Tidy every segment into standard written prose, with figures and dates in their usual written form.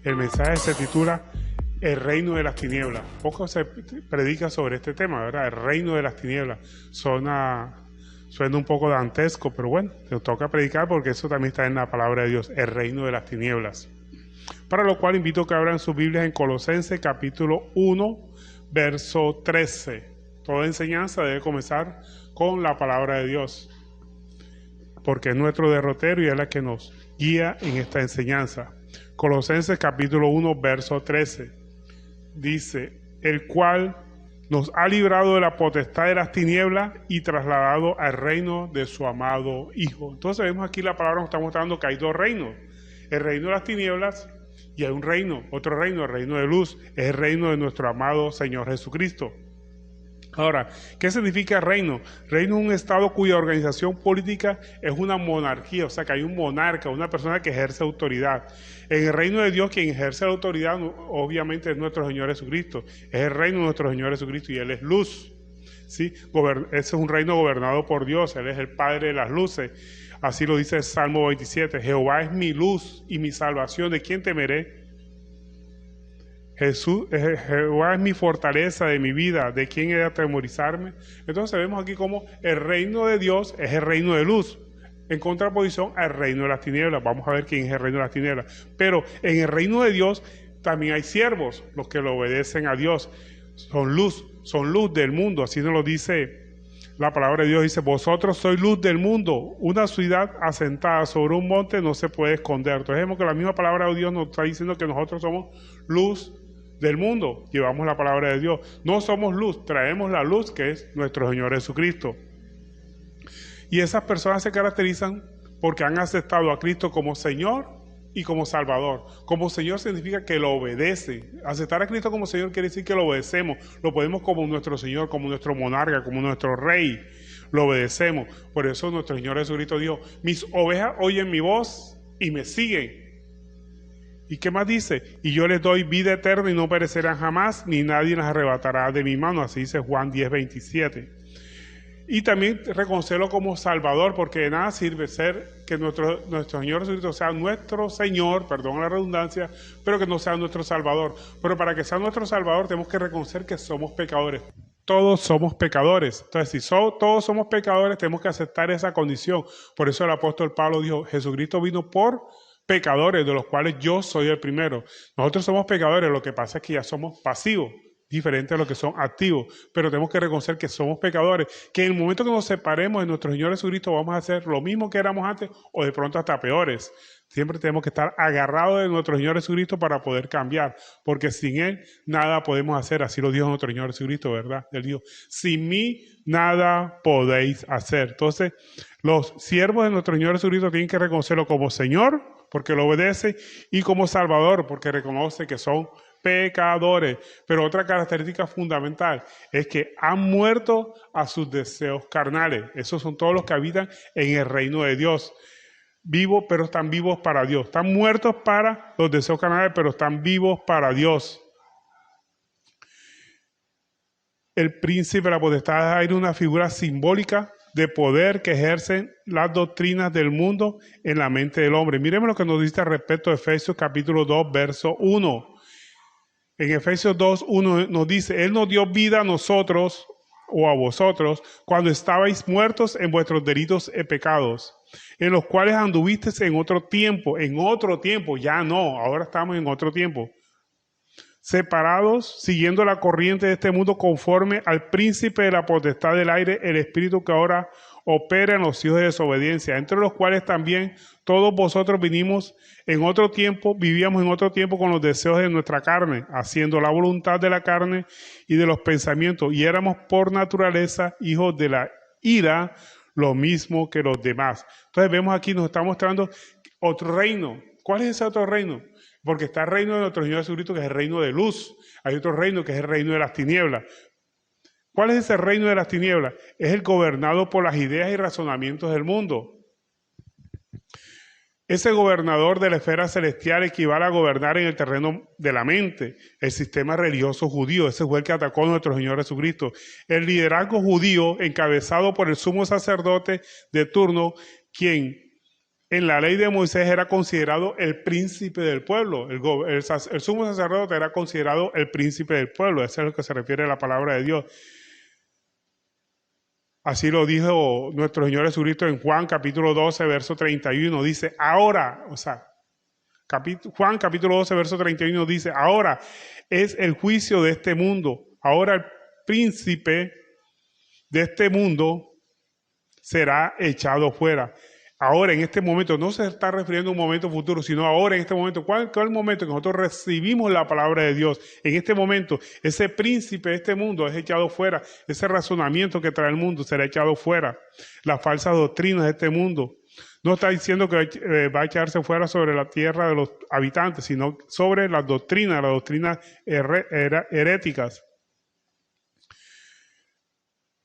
El mensaje se titula El reino de las tinieblas. Poco se predica sobre este tema, ¿verdad? El reino de las tinieblas. Suena un poco dantesco, pero bueno, te toca predicar porque eso también está en la palabra de Dios, el reino de las tinieblas. Para lo cual invito a que abran sus Biblias en Colosenses capítulo 1, verso 13. Toda enseñanza debe comenzar con la palabra de Dios, porque es nuestro derrotero y es la que nos guía en esta enseñanza. Colosenses capítulo 1, verso 13. Dice, el cual nos ha librado de la potestad de las tinieblas y trasladado al reino de su amado Hijo. Entonces vemos aquí la palabra nos está mostrando que hay dos reinos. El reino de las tinieblas y hay un reino, otro reino, el reino de luz. Es el reino de nuestro amado Señor Jesucristo. Ahora, ¿qué significa reino? Reino es un estado cuya organización política es una monarquía, o sea que hay un monarca, una persona que ejerce autoridad. En el reino de Dios, quien ejerce la autoridad obviamente es nuestro Señor Jesucristo. Es el reino de nuestro Señor Jesucristo y Él es luz. ¿Sí? Ese es un reino gobernado por Dios, Él es el Padre de las luces. Así lo dice el Salmo 27, Jehová es mi luz y mi salvación, ¿de quién temeré? Jehová es mi fortaleza de mi vida, ¿de quién he de atemorizarme? Entonces vemos aquí como el reino de Dios es el reino de luz, en contraposición al reino de las tinieblas. Vamos a ver quién es el reino de las tinieblas. Pero en el reino de Dios también hay siervos, los que lo obedecen a Dios. Son luz del mundo, así nos lo dice la palabra de Dios. Dice, vosotros sois luz del mundo, una ciudad asentada sobre un monte no se puede esconder. Entonces vemos que la misma palabra de Dios nos está diciendo que nosotros somos luz del mundo, llevamos la palabra de Dios. No somos luz, traemos la luz que es nuestro Señor Jesucristo. Y esas personas se caracterizan porque han aceptado a Cristo como Señor y como Salvador. Como Señor significa que lo obedecen. Aceptar a Cristo como Señor quiere decir que lo obedecemos. Lo podemos como nuestro Señor, como nuestro monarca, como nuestro Rey. Lo obedecemos. Por eso nuestro Señor Jesucristo dijo, mis ovejas oyen mi voz y me siguen. ¿Y qué más dice? Y yo les doy vida eterna y no perecerán jamás, ni nadie las arrebatará de mi mano. Así dice Juan 10:27. Y también reconocerlo como Salvador, porque de nada sirve ser que nuestro Señor Jesucristo sea nuestro Señor, perdón la redundancia, pero que no sea nuestro Salvador. Pero para que sea nuestro Salvador tenemos que reconocer que somos pecadores. Todos somos pecadores. Entonces, si todos somos pecadores, tenemos que aceptar esa condición. Por eso el apóstol Pablo dijo, Jesucristo vino por pecadores, de los cuales yo soy el primero. Nosotros somos pecadores, lo que pasa es que ya somos pasivos, diferente a los que son activos, pero tenemos que reconocer que somos pecadores, que en el momento que nos separemos de nuestro Señor Jesucristo vamos a hacer lo mismo que éramos antes o de pronto hasta peores. Siempre tenemos que estar agarrados de nuestro Señor Jesucristo para poder cambiar, porque sin Él nada podemos hacer. Así lo dijo nuestro Señor Jesucristo, ¿verdad? Él dijo, sin mí nada podéis hacer. Entonces, los siervos de nuestro Señor Jesucristo tienen que reconocerlo como Señor, porque lo obedece, y como Salvador, porque reconoce que son pecadores. Pero otra característica fundamental es que han muerto a sus deseos carnales. Esos son todos los que habitan en el reino de Dios. Vivos, pero están vivos para Dios. Están muertos para los deseos carnales, pero están vivos para Dios. El príncipe de la potestad de aire, una figura simbólica de poder que ejercen las doctrinas del mundo en la mente del hombre. Miremos lo que nos dice al respecto de Efesios capítulo 2, verso 1. En Efesios 2, 1 nos dice, Él nos dio vida a nosotros o a vosotros cuando estabais muertos en vuestros delitos y pecados, en los cuales anduvisteis en otro tiempo, ya no, ahora estamos en otro tiempo, separados, siguiendo la corriente de este mundo conforme al príncipe de la potestad del aire, el espíritu que ahora opera en los hijos de desobediencia, entre los cuales también todos vosotros vivíamos en otro tiempo con los deseos de nuestra carne, haciendo la voluntad de la carne y de los pensamientos, y éramos por naturaleza hijos de la ira, lo mismo que los demás. Entonces vemos aquí, nos está mostrando otro reino. ¿Cuál es ese otro reino? Porque está el reino de nuestro Señor Jesucristo, que es el reino de luz. Hay otro reino que es el reino de las tinieblas. ¿Cuál es ese reino de las tinieblas? Es el gobernado por las ideas y razonamientos del mundo. Ese gobernador de la esfera celestial equivale a gobernar en el terreno de la mente, el sistema religioso judío. Ese fue el que atacó a nuestro Señor Jesucristo. El liderazgo judío, encabezado por el sumo sacerdote de turno, quien En la ley de Moisés era considerado el príncipe del pueblo. El sumo sacerdote era considerado el príncipe del pueblo. Eso es a lo que se refiere a la palabra de Dios. Así lo dijo nuestro Señor Jesucristo en Juan capítulo 12, verso 31. Dice, ahora, o sea, Juan capítulo 12, verso 31 dice, ahora es el juicio de este mundo. Ahora el príncipe de este mundo será echado fuera. Ahora, en este momento, no se está refiriendo a un momento futuro, sino ahora, en este momento. ¿Cuál es el momento que nosotros recibimos la palabra de Dios? En este momento, ese príncipe de este mundo es echado fuera. Ese razonamiento que trae el mundo será echado fuera. Las falsas doctrinas de este mundo. No está diciendo que va a echarse fuera sobre la tierra de los habitantes, sino sobre las doctrinas heréticas.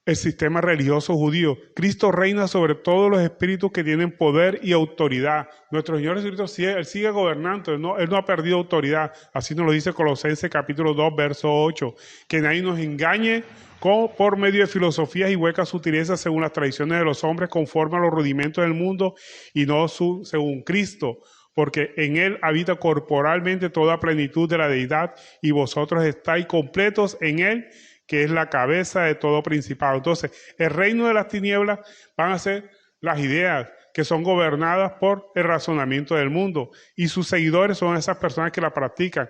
El sistema religioso judío. Cristo reina sobre todos los espíritus que tienen poder y autoridad. Nuestro Señor Jesucristo, Él sigue gobernando, Él no ha perdido autoridad. Así nos lo dice Colosenses capítulo 2, verso 8. Que nadie nos engañe por medio de filosofías y huecas sutilezas según las tradiciones de los hombres, conforme a los rudimentos del mundo y no según Cristo. Porque en Él habita corporalmente toda plenitud de la deidad y vosotros estáis completos en Él, que es la cabeza de todo principado. Entonces, el reino de las tinieblas van a ser las ideas que son gobernadas por el razonamiento del mundo, y sus seguidores son esas personas que la practican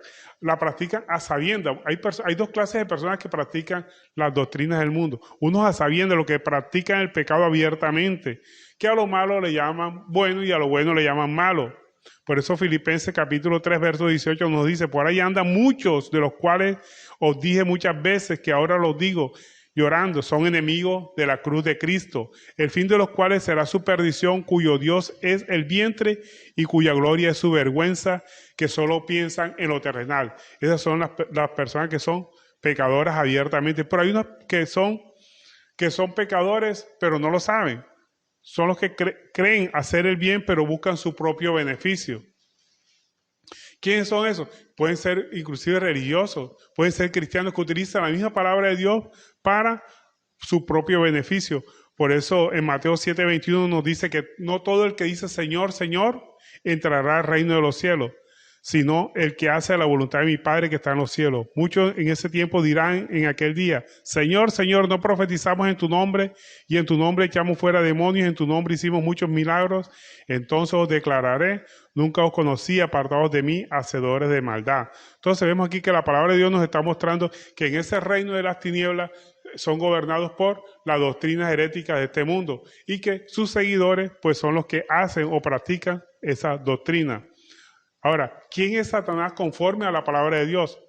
a sabiendas. Hay dos clases de personas que practican las doctrinas del mundo. Unos a sabiendas, los que practican el pecado abiertamente, que a lo malo le llaman bueno y a lo bueno le llaman malo. Por eso Filipenses capítulo 3, verso 18 nos dice, por ahí andan muchos, de los cuales os dije muchas veces, que ahora los digo llorando, son enemigos de la cruz de Cristo, el fin de los cuales será su perdición, cuyo Dios es el vientre y cuya gloria es su vergüenza, que solo piensan en lo terrenal. Esas son las personas que son pecadoras abiertamente. Pero hay unas que son pecadores, pero no lo saben. Son los que creen hacer el bien, pero buscan su propio beneficio. ¿Quiénes son esos? Pueden ser inclusive religiosos, pueden ser cristianos que utilizan la misma palabra de Dios para su propio beneficio. Por eso en Mateo 7:21 nos dice que no todo el que dice Señor, Señor, entrará al reino de los cielos, sino el que hace la voluntad de mi Padre que está en los cielos. Muchos en ese tiempo dirán en aquel día, Señor, Señor, no profetizamos en tu nombre, y en tu nombre echamos fuera demonios, en tu nombre hicimos muchos milagros. Entonces os declararé, nunca os conocí, apartados de mí, hacedores de maldad. Entonces vemos aquí que la palabra de Dios nos está mostrando que en ese reino de las tinieblas son gobernados por las doctrinas heréticas de este mundo, y que sus seguidores pues son los que hacen o practican esa doctrina. Ahora, ¿quién es Satanás conforme a la palabra de Dios?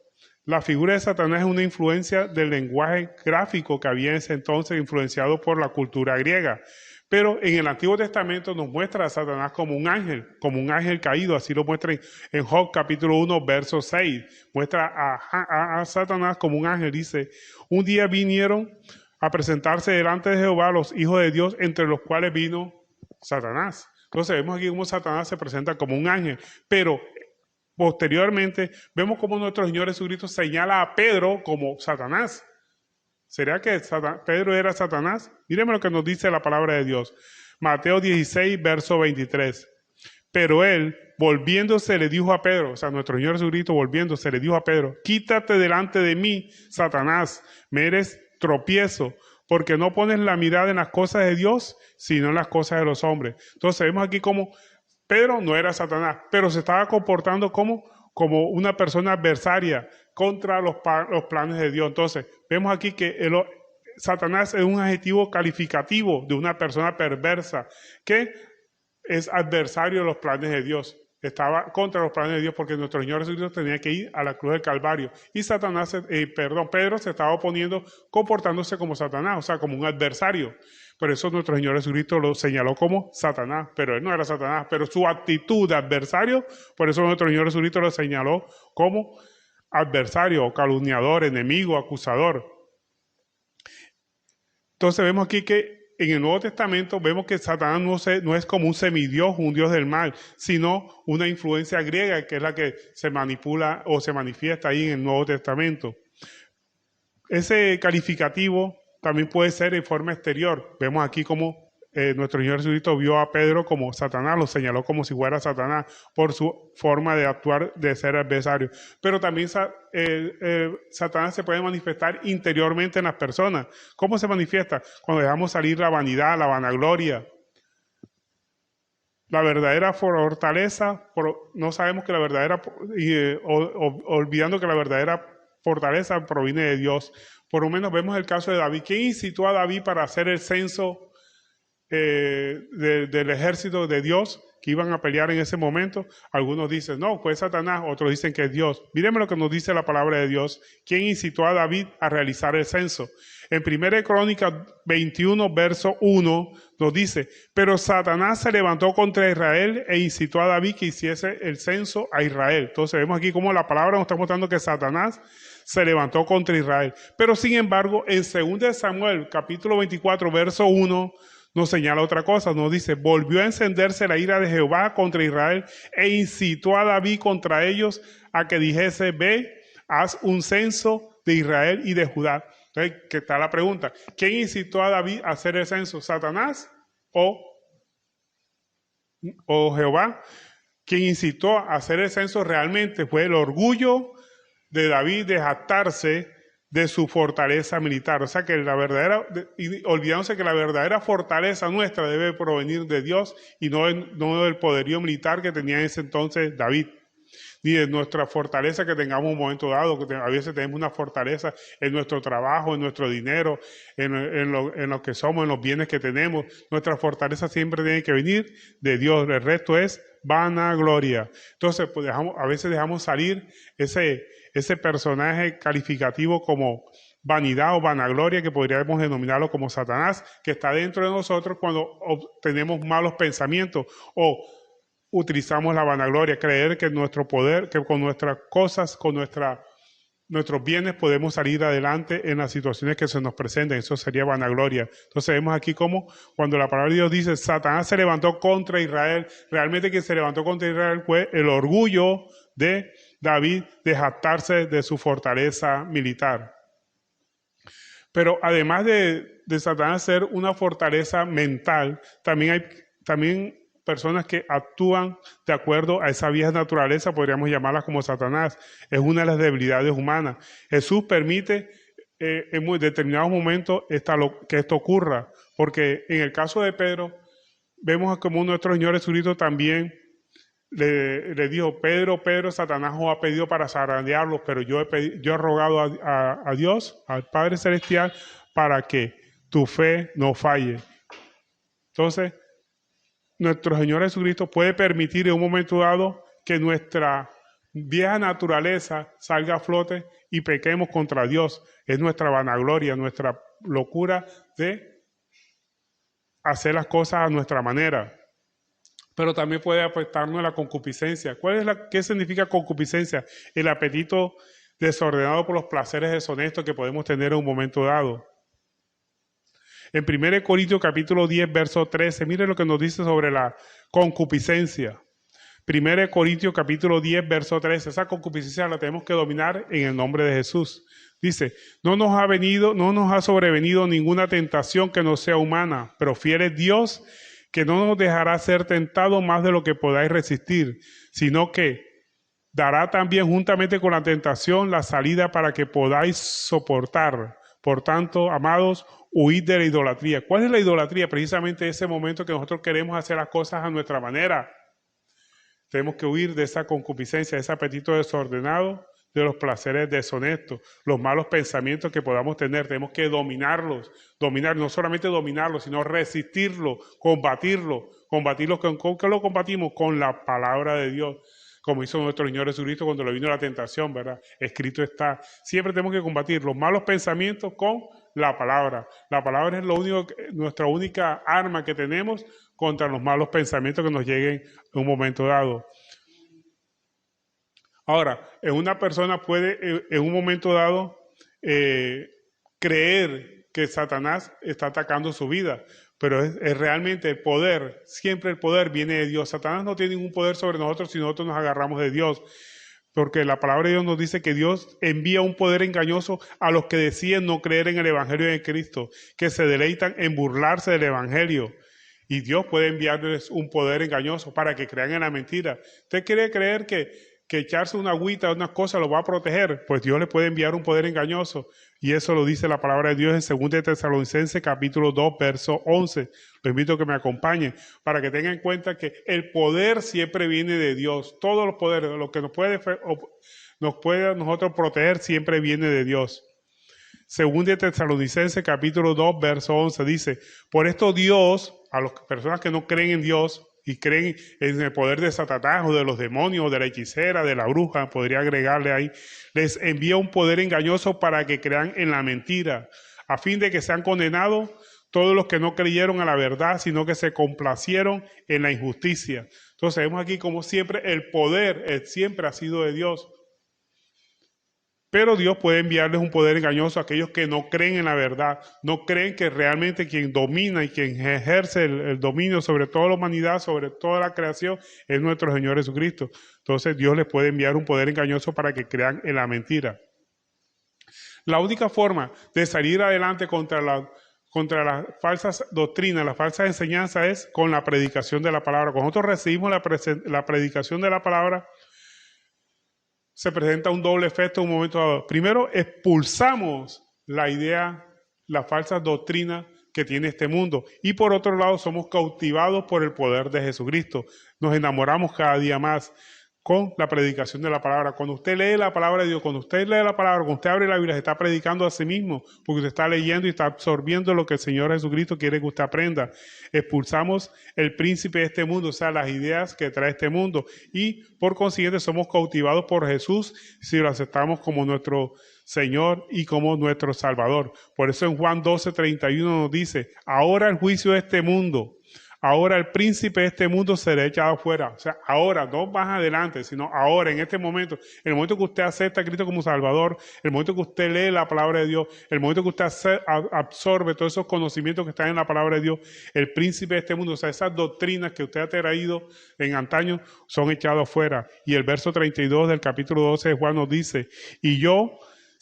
La figura de Satanás es una influencia del lenguaje gráfico que había en ese entonces, influenciado por la cultura griega. Pero en el Antiguo Testamento nos muestra a Satanás como un ángel caído. Así lo muestra en Job capítulo 1, verso 6. Muestra a Satanás como un ángel. Dice, un día vinieron a presentarse delante de Jehová los hijos de Dios, entre los cuales vino Satanás. Entonces vemos aquí cómo Satanás se presenta como un ángel, pero posteriormente vemos cómo nuestro Señor Jesucristo señala a Pedro como Satanás. ¿Será que Pedro era Satanás? Miremos lo que nos dice la palabra de Dios. Mateo 16, verso 23. Pero él, volviéndose, le dijo a Pedro, o sea, nuestro Señor Jesucristo volviéndose, le dijo a Pedro, quítate delante de mí, Satanás, me eres tropiezo, porque no pones la mirada en las cosas de Dios, sino en las cosas de los hombres. Entonces vemos aquí cómo Pedro no era Satanás, pero se estaba comportando como una persona adversaria contra los planes de Dios. Entonces vemos aquí que Satanás es un adjetivo calificativo de una persona perversa que es adversario de los planes de Dios. Estaba contra los planes de Dios porque nuestro Señor Jesucristo tenía que ir a la cruz del Calvario. Y Pedro se estaba oponiendo, comportándose como Satanás, o sea, como un adversario. Por eso nuestro Señor Jesucristo lo señaló como Satanás, pero él no era Satanás, pero su actitud de adversario, por eso nuestro Señor Jesucristo lo señaló como adversario, calumniador, enemigo, acusador. Entonces vemos aquí que en el Nuevo Testamento vemos que Satanás no es como un semidios, un dios del mal, sino una influencia griega que es la que se manipula o se manifiesta ahí en el Nuevo Testamento. Ese calificativo también puede ser en forma exterior. Vemos aquí como nuestro Señor Jesucristo vio a Pedro como Satanás, lo señaló como si fuera Satanás por su forma de actuar, de ser adversario. Pero también Satanás se puede manifestar interiormente en las personas. ¿Cómo se manifiesta? Cuando dejamos salir la vanidad, la vanagloria. La verdadera fortaleza, no sabemos que la verdadera, olvidando que la verdadera fortaleza proviene de Dios. Por lo menos vemos el caso de David. ¿Quién incitó a David para hacer el censo del ejército de Dios que iban a pelear en ese momento? Algunos dicen, no, fue Satanás, otros dicen que es Dios. Miremos lo que nos dice la palabra de Dios. ¿Quién incitó a David a realizar el censo? En 1 Crónicas 21, verso 1, nos dice, pero Satanás se levantó contra Israel e incitó a David que hiciese el censo a Israel. Entonces vemos aquí cómo la palabra nos está mostrando que Satanás se levantó contra Israel. Pero sin embargo, en 2 Samuel, capítulo 24, verso 1, nos señala otra cosa, nos dice, volvió a encenderse la ira de Jehová contra Israel e incitó a David contra ellos a que dijese, ve, haz un censo de Israel y de Judá. Entonces, ¿qué está la pregunta? ¿Quién incitó a David a hacer el censo? ¿Satanás o Jehová? Quien incitó a hacer el censo realmente fue el orgullo de David de jactarse de su fortaleza militar. O sea que olvidándose que la verdadera fortaleza nuestra debe provenir de Dios y no del poderío militar que tenía en ese entonces David, ni de nuestra fortaleza que tengamos en un momento dado, que a veces tenemos una fortaleza en nuestro trabajo, en nuestro dinero, en lo que somos, en los bienes que tenemos. Nuestra fortaleza siempre tiene que venir de Dios, el resto es vanagloria. Entonces, pues a veces dejamos salir ese personaje calificativo como vanidad o vanagloria, que podríamos denominarlo como Satanás, que está dentro de nosotros cuando tenemos malos pensamientos o utilizamos la vanagloria, creer que nuestro poder, que con nuestras cosas, con nuestros bienes podemos salir adelante en las situaciones que se nos presenten. Eso sería vanagloria. Entonces vemos aquí cómo cuando la palabra de Dios dice Satanás se levantó contra Israel, realmente quien se levantó contra Israel fue el orgullo de David de jactarse de su fortaleza militar. Pero además de Satanás ser una fortaleza mental, también hay personas que actúan de acuerdo a esa vieja naturaleza, podríamos llamarlas como Satanás. Es una de las debilidades humanas. Jesús permite en muy determinados momentos que esto ocurra, porque en el caso de Pedro, vemos como nuestro Señor Jesucristo también le dijo, Pedro, Satanás os ha pedido para zarandearlos, pero yo he rogado a Dios, al Padre Celestial, para que tu fe no falle. Entonces, nuestro Señor Jesucristo puede permitir en un momento dado que nuestra vieja naturaleza salga a flote y pequemos contra Dios. Es nuestra vanagloria, nuestra locura de hacer las cosas a nuestra manera. Pero también puede afectarnos la concupiscencia. ¿Qué significa concupiscencia? El apetito desordenado por los placeres deshonestos que podemos tener en un momento dado. En 1 Corintios capítulo 10, verso 13, mire lo que nos dice sobre la concupiscencia. 1 Corintios capítulo 10, verso 13, esa concupiscencia la tenemos que dominar en el nombre de Jesús. Dice, no nos ha sobrevenido ninguna tentación que no sea humana, pero fiel es Dios, que no nos dejará ser tentados más de lo que podáis resistir, sino que dará también juntamente con la tentación la salida para que podáis soportar. Por tanto, amados, huid de la idolatría. ¿Cuál es la idolatría? Precisamente ese momento que nosotros queremos hacer las cosas a nuestra manera. Tenemos que huir de esa concupiscencia, de ese apetito desordenado, de los placeres deshonestos, los malos pensamientos que podamos tener. Tenemos que dominar, no solamente dominarlos, sino resistirlos, combatirlos. ¿Con qué lo combatimos? Con la palabra de Dios, como hizo nuestro Señor Jesucristo cuando le vino la tentación, ¿verdad? Escrito está. Siempre tenemos que combatir los malos pensamientos con la palabra. La palabra es nuestra única arma que tenemos contra los malos pensamientos que nos lleguen en un momento dado. Ahora, una persona puede en un momento dado creer que Satanás está atacando su vida, pero es realmente el poder, siempre el poder viene de Dios. Satanás no tiene ningún poder sobre nosotros si nosotros nos agarramos de Dios, porque la palabra de Dios nos dice que Dios envía un poder engañoso a los que deciden no creer en el Evangelio de Cristo, que se deleitan en burlarse del Evangelio. Y Dios puede enviarles un poder engañoso para que crean en la mentira. ¿Usted quiere creer que echarse una agüita, una cosa lo va a proteger? Pues Dios le puede enviar un poder engañoso. Y eso lo dice la palabra de Dios en 2 de Tesalonicenses capítulo 2, verso 11. Lo invito a que me acompañen para que tengan en cuenta que el poder siempre viene de Dios. Todos los poderes, lo que nos puede a nosotros proteger siempre viene de Dios. 2 de Tesalonicenses capítulo 2, verso 11 dice: por esto Dios, a las personas que no creen en Dios y creen en el poder de Satanás o de los demonios, de la hechicera, de la bruja, podría agregarle ahí, les envía un poder engañoso para que crean en la mentira, a fin de que sean condenados todos los que no creyeron a la verdad, sino que se complacieron en la injusticia. Entonces vemos aquí como siempre el poder siempre ha sido de Dios. Pero Dios puede enviarles un poder engañoso a aquellos que no creen en la verdad, no creen que realmente quien domina y quien ejerce el dominio sobre toda la humanidad, sobre toda la creación, es nuestro Señor Jesucristo. Entonces Dios les puede enviar un poder engañoso para que crean en la mentira. La única forma de salir adelante contra las falsas doctrinas, las falsas enseñanzas, es con la predicación de la palabra. Cuando nosotros recibimos la predicación de la palabra, se presenta un doble efecto en un momento dado. Primero, expulsamos la idea, la falsa doctrina que tiene este mundo. Y por otro lado, somos cautivados por el poder de Jesucristo. Nos enamoramos cada día más con la predicación de la palabra. Cuando usted lee la palabra de Dios, cuando usted lee la palabra, cuando usted abre la Biblia, se está predicando a sí mismo, porque usted está leyendo y está absorbiendo lo que el Señor Jesucristo quiere que usted aprenda. Expulsamos el príncipe de este mundo, o sea, las ideas que trae este mundo, y por consiguiente somos cautivados por Jesús si lo aceptamos como nuestro Señor y como nuestro Salvador. Por eso en Juan 12:31 nos dice: ahora el juicio de este mundo, ahora el príncipe de este mundo será echado afuera. O sea, ahora, no más adelante, sino ahora, en este momento, en el momento que usted acepta a Cristo como Salvador, el momento que usted lee la palabra de Dios, el momento que usted absorbe todos esos conocimientos que están en la palabra de Dios, el príncipe de este mundo, o sea, esas doctrinas que usted ha traído en antaño, son echados afuera. Y el verso 32 del capítulo 12 de Juan nos dice: y yo,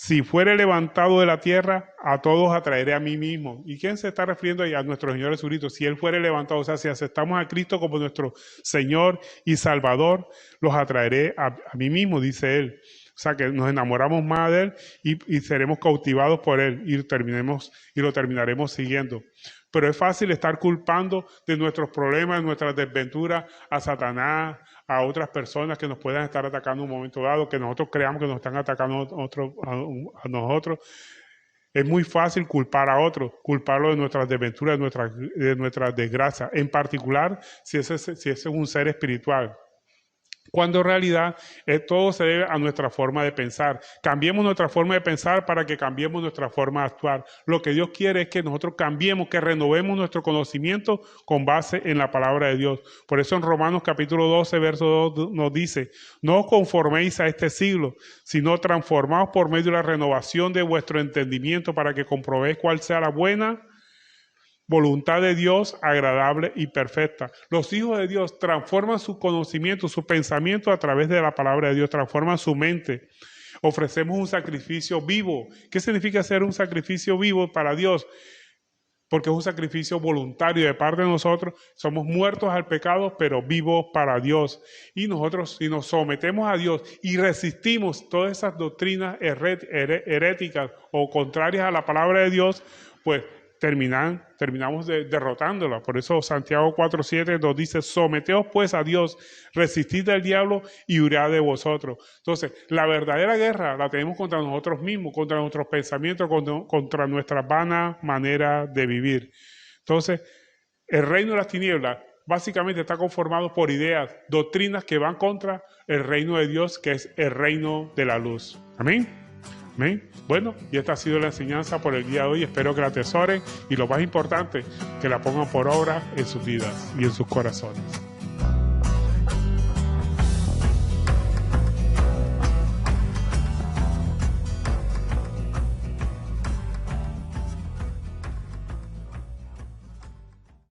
si fuere levantado de la tierra, a todos atraeré a mí mismo. ¿Y quién se está refiriendo ahí? A nuestro Señor Jesucristo. Si Él fuere levantado, o sea, si aceptamos a Cristo como nuestro Señor y Salvador, los atraeré a mí mismo, dice Él. O sea, que nos enamoramos más de Él y seremos cautivados por Él y lo terminaremos siguiendo. Pero es fácil estar culpando de nuestros problemas, de nuestras desventuras a Satanás, a otras personas que nos puedan estar atacando en un momento dado, que nosotros creamos que nos están atacando a nosotros. Es muy fácil culpar a otros, culparlo de nuestras desventuras, de nuestras desgracias, en particular si ese es un ser espiritual. Cuando en realidad todo se debe a nuestra forma de pensar. Cambiemos nuestra forma de pensar para que cambiemos nuestra forma de actuar. Lo que Dios quiere es que nosotros cambiemos, que renovemos nuestro conocimiento con base en la palabra de Dios. Por eso en Romanos capítulo 12, verso 2 nos dice: no os conforméis a este siglo, sino transformaos por medio de la renovación de vuestro entendimiento para que comprobéis cuál sea la buena voluntad de Dios, agradable y perfecta. Los hijos de Dios transforman su conocimiento, su pensamiento a través de la palabra de Dios, transforman su mente. Ofrecemos un sacrificio vivo. ¿Qué significa hacer un sacrificio vivo para Dios? Porque es un sacrificio voluntario de parte de nosotros. Somos muertos al pecado, pero vivos para Dios. Y nosotros, si nos sometemos a Dios y resistimos todas esas doctrinas heréticas o contrarias a la palabra de Dios, pues terminamos derrotándola. Por eso Santiago 4:7 nos dice: someteos pues a Dios, resistid al diablo y huirá de vosotros. Entonces, la verdadera guerra la tenemos contra nosotros mismos, contra nuestros pensamientos, contra nuestra vana manera de vivir. Entonces, el reino de las tinieblas básicamente está conformado por ideas, doctrinas que van contra el reino de Dios, que es el reino de la luz. Amén. Amén. Bueno, y esta ha sido la enseñanza por el día de hoy. Espero que la atesoren y lo más importante, que la pongan por obra en sus vidas y en sus corazones.